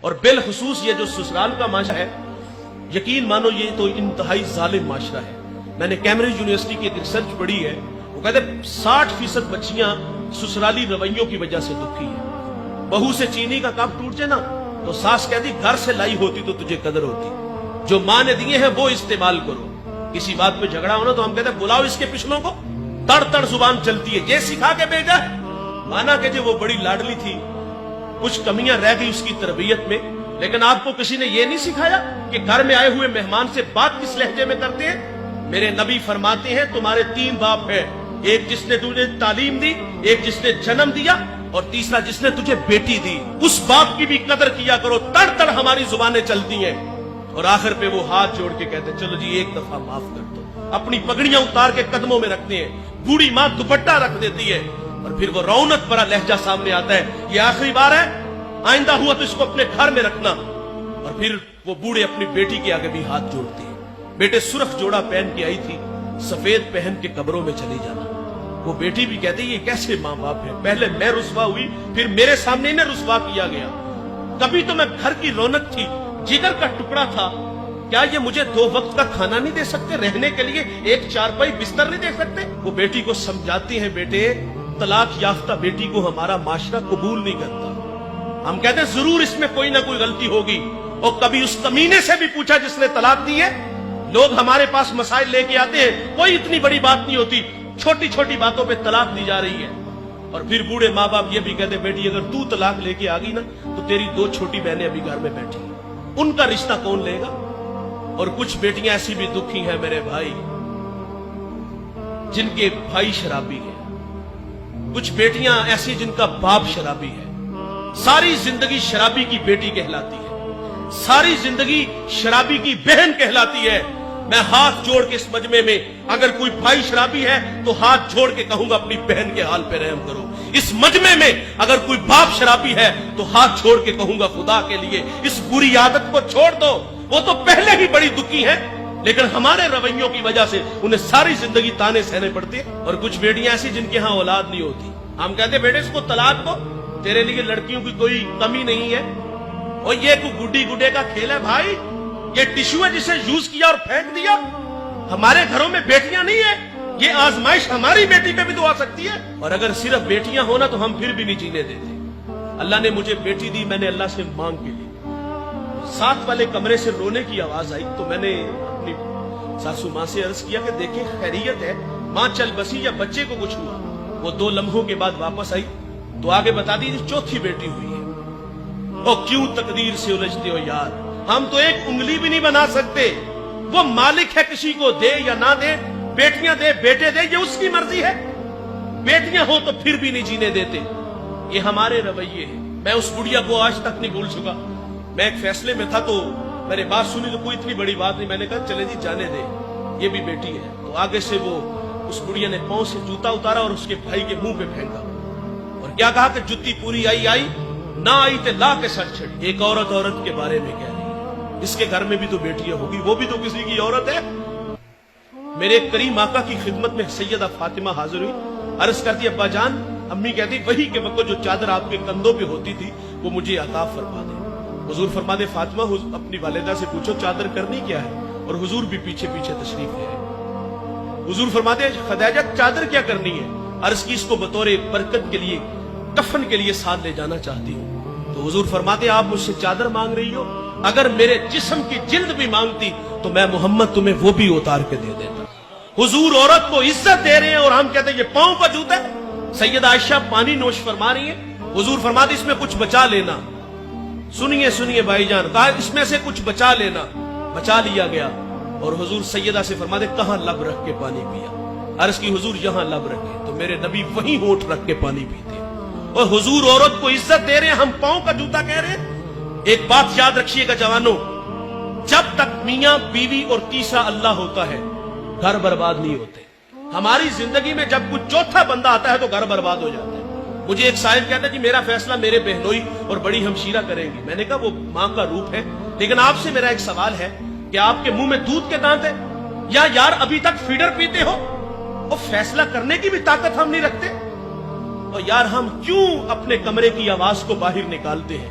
اور بالخصوص یہ جو سسرال کا معاشرہ ہے، یقین مانو یہ تو انتہائی ظالم معاشرہ ہے۔ میں نے کیمبرج یونیورسٹی کی ایک ریسرچ پڑھی ہے، وہ کہتے 60% بچیاں سسرالی رویوں کی وجہ سے دکھی ہیں۔ بہو سے چینی کا کپ ٹوٹ جائے نا تو ساس کہتی گھر سے لائی ہوتی تو تجھے قدر ہوتی، جو ماں نے دیے ہیں وہ استعمال کرو۔ کسی بات پہ جھگڑا ہونا تو ہم کہتے ہیں بلاؤ اس کے پچھلوں کو، تڑ تڑ زبان چلتی ہے، یہ سکھا کے بھیجا ہے۔ مانا کہ جو وہ بڑی لاڈلی تھی، کچھ کمیاں رہ گئی اس کی تربیت میں، لیکن آپ کو کسی نے یہ نہیں سکھایا کہ گھر میں آئے ہوئے مہمان سے بات کس لہجے میں کرتے ہیں۔ میرے نبی فرماتے ہیں تمہارے 3 باپ ہیں، ایک جس نے تجھے تعلیم دی، ایک جس نے جنم دیا، اور تیسرا جس نے تجھے بیٹی دی۔ اس باپ کی بھی قدر کیا کرو۔ تڑ تڑ ہماری زبانیں چلتی ہیں، اور آخر پہ وہ ہاتھ جوڑ کے کہتے ہیں چلو جی ایک دفعہ معاف کر دو، اپنی پگڑیاں اتار کے قدموں میں رکھتے ہیں، بوڑھی ماں دوپٹہ رکھ دیتی ہے، اور پھر وہ رونق بھرا لہجہ سامنے آتا ہے، یہ آخری بار ہے، آئندہ ہوا تو اس کو اپنے گھر میں رکھنا۔ اور پھر وہ بوڑھے اپنی بیٹی کے آگے بھی ہاتھ جوڑتے ہیں۔ بیٹے سرخ جوڑا پہن کے آئی تھی، سفید پہن کے قبروں میں چلی جانا۔ وہ بیٹی بھی کہتی یہ کیسے ماں باپ ہے، پہلے میں رسوا ہوئی پھر میرے سامنے انہیں رسوا کیا گیا۔ کبھی تو میں گھر کی رونق تھی، جگر کا ٹکڑا تھا، کیا یہ مجھے 2 وقت کا کھانا نہیں دے سکتے، رہنے کے لیے ایک چارپائی بستر نہیں دے سکتے؟ وہ بیٹی کو سمجھاتی ہیں بیٹے طلاق یافتہ بیٹی کو ہمارا معاشرہ قبول نہیں کرتا۔ ہم کہتے ہیں ضرور اس میں کوئی نہ کوئی غلطی ہوگی، اور کبھی اس کمینے سے بھی پوچھا جس نے طلاق دی ہے؟ لوگ ہمارے پاس مسائل لے کے آتے ہیں، کوئی اتنی بڑی بات نہیں ہوتی، چھوٹی چھوٹی باتوں پہ طلاق دی جا رہی ہے۔ اور پھر بوڑھے ماں باپ یہ بھی کہتے ہیں بیٹی اگر تو طلاق لے کے آ گئی نا تو تیری 2 چھوٹی بہنیں ابھی گھر میں بیٹھی ہیں، ان کا رشتہ کون لے گا؟ اور کچھ بیٹیاں ایسی بھی دکھی ہیں میرے بھائی جن کے بھائی شرابی ہیں، کچھ بیٹیاں ایسی جن کا باپ شرابی ہے، ساری زندگی شرابی کی بیٹی کہلاتی ہے، ساری زندگی شرابی کی بہن کہلاتی ہے۔ میں ہاتھ جوڑ کے اس مجمع میں اگر کوئی بھائی شرابی ہے تو ہاتھ جوڑ کے کہوں گا اپنی بہن کے حال پہ رحم کرو۔ اس مجمع میں اگر کوئی باپ شرابی ہے تو ہاتھ چھوڑ کے کہوں گا خدا کے لیے اس بری عادت کو چھوڑ دو۔ وہ تو پہلے ہی بڑی دکھی ہیں، لیکن ہمارے رویوں کی وجہ سے انہیں ساری زندگی تانے سہنے پڑتے ہیں۔ اور کچھ بیٹیاں ایسی جن کے ہاں اولاد نہیں ہوتی، ہم کہتے بیٹے اس کو طلاق دو، تیرے لیے لڑکیوں کی کوئی کمی نہیں ہے، اور یہ کوئی گڈی گڈے کا کھیل ہے بھائی، یہ ٹشو ہے جسے یوز کیا اور پھینک دیا۔ ہمارے گھروں میں بیٹیاں نہیں ہیں، یہ آزمائش ہماری بیٹی پہ بھی تو آ سکتی ہے، اور اگر صرف بیٹیاں ہونا تو ہم پھر بھی نہیں جینے دیتے۔ اللہ نے مجھے بیٹی دی، میں نے اللہ سے مانگ کے لی۔ ساتھ والے کمرے سے رونے کی آواز آئی تو میں نے اپنی ساسو ماں سے عرض کیا کہ دیکھیں خیریت ہے، ماں چل بسی یا بچے کو کچھ ہوا؟ وہ 2 لمحوں کے بعد واپس آئی تو آگے بتا دی 4تھی بیٹی ہوئی ہے۔ اور کیوں تقدیر سے الجھتے ہو یار، ہم تو ایک انگلی بھی نہیں بنا سکتے، وہ مالک ہے کسی کو دے یا نہ دے، بیٹیاں دے بیٹے دے یہ اس کی مرضی ہے، بیٹیاں ہو تو پھر بھی نہیں جینے دیتے۔ یہ ہمارے رویے ہیں۔ میں اس بڑھیا کو آج تک نہیں بھول چکا۔ میں ایک فیصلے میں تھا تو میں نے بات سنی تو کوئی اتنی بڑی بات نہیں، میں نے کہا چلے جی جانے دے، یہ بھی بیٹی ہے۔ تو آگے سے وہ اس بڑھیا نے پاؤں سے جوتا اتارا اور اس کے بھائی کے منہ پہ پھینکا، اور کیا کہا کہ جتی پوری آئی آئی، نہ آئی تے لا کے سر چھڑی۔ ایک عورت کے بارے میں کہہ رہی ہے، اس کے گھر میں بھی تو بیٹیاں ہوگی، وہ بھی تو کسی کی عورت ہے۔ میرے کریم آقا کی خدمت میں سیدہ فاطمہ حاضر ہوئی، عرض کرتی ابا جان، امی کہتی وہی کے وقت جو چادر آپ کے کندھوں پہ ہوتی تھی وہ مجھے عطا فرما دے۔ حضور فرما دے فاطمہ اپنی والدہ سے پوچھو چادر کرنی کیا ہے، اور حضور بھی پیچھے پیچھے تشریف لے آئے۔ حضور فرما دے خدیجہ چادر کیا کرنی ہے، عرض کی اس کو بطور برکت کے لیے کفن کے لیے ساتھ لے جانا چاہتی ہوں۔ تو حضور فرماتے آپ مجھ سے چادر مانگ رہی ہو، اگر میرے جسم کی جلد بھی مانگتی تو میں محمد تمہیں وہ بھی اتار کے دے دیتا۔ حضور عورت کو عزت دے رہے ہیں اور ہم کہتے ہیں یہ پاؤں کا جوتا ہے۔ سیدہ عائشہ پانی نوش فرما رہی ہیں، حضور فرماتے اس میں کچھ بچا لینا۔ سنیے سنیے بھائی جان، کہا اس میں سے کچھ بچا لینا، بچا لیا گیا۔ اور حضور سیدہ سے فرماتے کہاں لب رکھ کے پانی پیا، عرض کی حضور یہاں لب رکھے، تو میرے نبی وہیں ہونٹ رکھ کے پانی پیتے۔ اور حضور عورت کو عزت دے رہے ہیں، ہم پاؤں کا جوتا کہہ رہے ہیں۔ ایک بات یاد رکھیے گا جوانوں، جب تک میاں بیوی اور تیسرا اللہ ہوتا ہے گھر برباد نہیں ہوتے۔ ہماری زندگی میں جب کچھ چوتھا بندہ آتا ہے تو گھر برباد ہو جاتا ہے۔ مجھے ایک صاحب کہتا ہے کہ میرا فیصلہ میرے بہنوئی اور بڑی ہمشیرہ کریں گی۔ میں نے کہا وہ ماں کا روپ ہے، لیکن آپ سے میرا ایک سوال ہے کہ آپ کے منہ میں دودھ کے دانت ہیں یا یار ابھی تک فیڈر پیتے ہو؟ اور فیصلہ کرنے کی بھی طاقت ہم نہیں رکھتے؟ اور یار ہم کیوں اپنے کمرے کی آواز کو باہر نکالتے ہیں؟